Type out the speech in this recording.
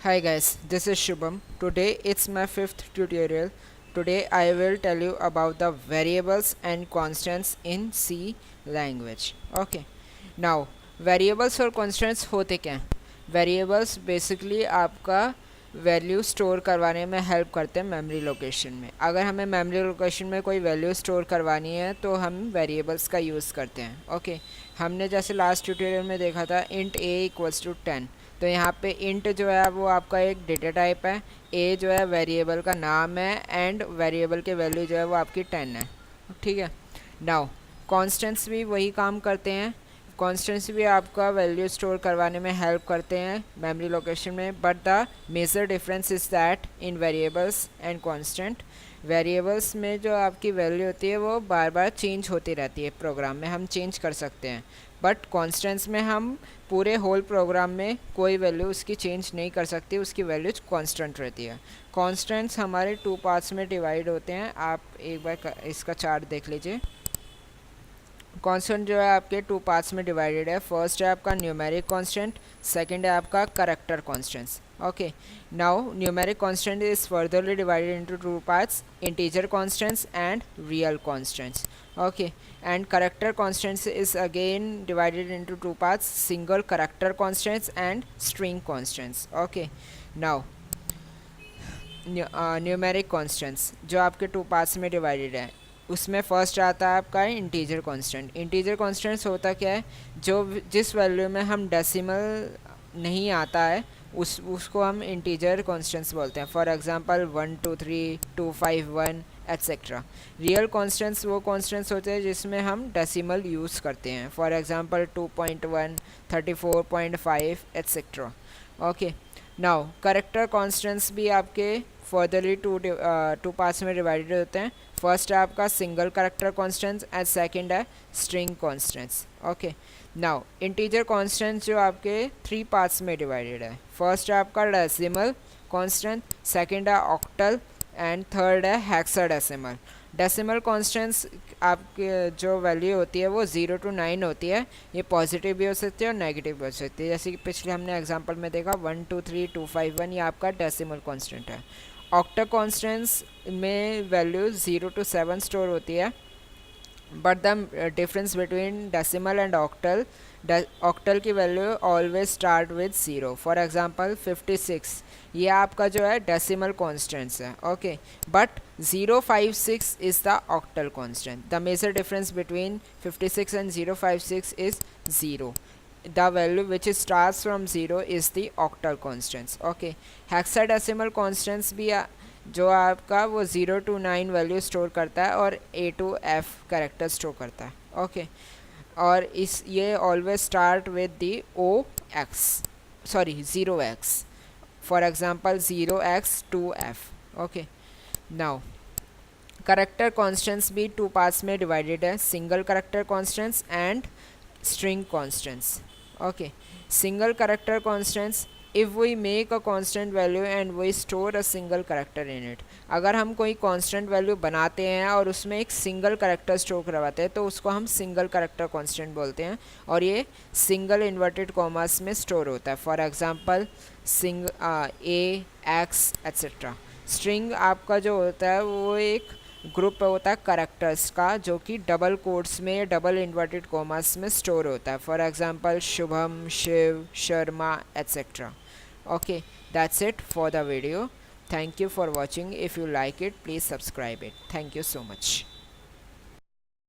Hi guys, this is Shubham. Today it's my fifth tutorial. Today I will tell you about the variables and constants in C language. Okay. Now variables और constants होते क्या हैं? Variables basically आपका value store करवाने में help करते हैं memory location में. अगर हमें मेमोरी लोकेशन में कोई वैल्यू स्टोर करवानी है तो हम वेरिएबल्स का यूज़ करते हैं. ओके हमने जैसे लास्ट ट्यूटोरियल में देखा था इंट a इक्वल्स टू 10. तो यहाँ पे इंट जो है वो आपका एक डेटा टाइप है. ए जो है वेरिएबल का नाम है एंड वेरिएबल के वैल्यू जो है वो आपकी 10 है. ठीक है. नाउ कॉन्स्टेंट्स भी वही काम करते हैं. कॉन्स्टेंट्स भी आपका वैल्यू स्टोर करवाने में हेल्प करते हैं मेमोरी लोकेशन में. But the major difference is that in variables and constant variables में जो आपकी वैल्यू होती है वो बार बार चेंज होती रहती है. प्रोग्राम में हम चेंज कर सकते हैं. बट कॉन्स्टेंट्स में हम पूरे होल प्रोग्राम में कोई वैल्यू उसकी चेंज नहीं कर सकती. उसकी वैल्यू कांस्टेंट रहती है. कॉन्स्टेंट्स हमारे 2 पार्ट्स में डिवाइड होते हैं. आप एक बार इसका चार्ट देख लीजिए. कांस्टेंट जो है आपके 2 पार्ट्स में डिवाइडेड है. फर्स्ट है आपका न्यूमेरिक कांस्टेंट, सेकंड है आपका character constants. Okay now numeric constant is furtherly divided into 2 parts, integer constants and real constants. Okay and character constants is again divided into 2 parts, single character constants and string constants. Okay now numeric constants जो आपके 2 parts में divided है उसमें first आता है आपका integer constant. Integer constants होता क्या है, जो जिस वैल्यू में हम डेसिमल नहीं आता है उसको हम इंटीजर कांस्टेंट्स बोलते हैं. For example 1 2 3 2 5 1 etcetera. Real constants वो कॉन्स्टेंट्स होते हैं जिसमें हम डेसिमल यूज़ करते हैं. For example 2.1 34.5 etcetera. Okay now character constants भी आपके फर्दरली टू पार्ट्स में डिवाइडेड होते हैं. फर्स्ट है आपका single character constants and second है string constants. Okay now integer constants जो आपके 3 पार्ट्स में डिवाइडेड है. फर्स्ट है आपका डेसिमल कॉन्स्टेंट, सेकंड है ऑक्टल एंड थर्ड है हेक्साडेसिमल. डेसिमल कॉन्स्टेंट्स आपके जो वैल्यू होती है वो 0 to 9 होती है. ये पॉजिटिव भी हो सकती है और नेगेटिव भी हो सकती है. जैसे कि पिछले हमने एग्जांपल में देखा 1 2 3 2 5 1 ये आपका डेसिमल कॉन्स्टेंट है. ऑक्टल कॉन्स्टेंट्स में वैल्यू 0 to 7 स्टोर होती है. But the difference between decimal and octal, octal की value always start with 0. For example 56 ये आपका जो है डेसिमल कॉन्स्टेंट्स है. Okay but 056 is the octal constant. The major difference between 56 and 056 is 0. the value which starts from 0 is the octal constants. Okay hexadecimal constants भी जो आपका वो 0 to 9 value store करता है और A to F character store करता है. Okay और इस ये always start with the OX sorry 0X. For example 0X 2F. Okay now character constants भी 2 पार्ट्स में डिवाइडेड है, single character constants and string constants. Okay single character constants, if we make a constant value and we store a single character in it. अगर हम कोई constant value बनाते हैं और उसमें एक single character स्टोर करवाते हैं तो उसको हम single character constant बोलते हैं और ये single inverted commas में स्टोर होता है. For example A X etc. String आपका जो होता है वो एक ग्रुप होता है करेक्टर्स का जो कि डबल कोट्स में डबल इन्वर्टेड कॉमास में स्टोर होता है. For example Shubham, Shiv, Sharma etcetera. Okay that's it for the video. Thank you for watching. If you like it please subscribe it. Thank you so much.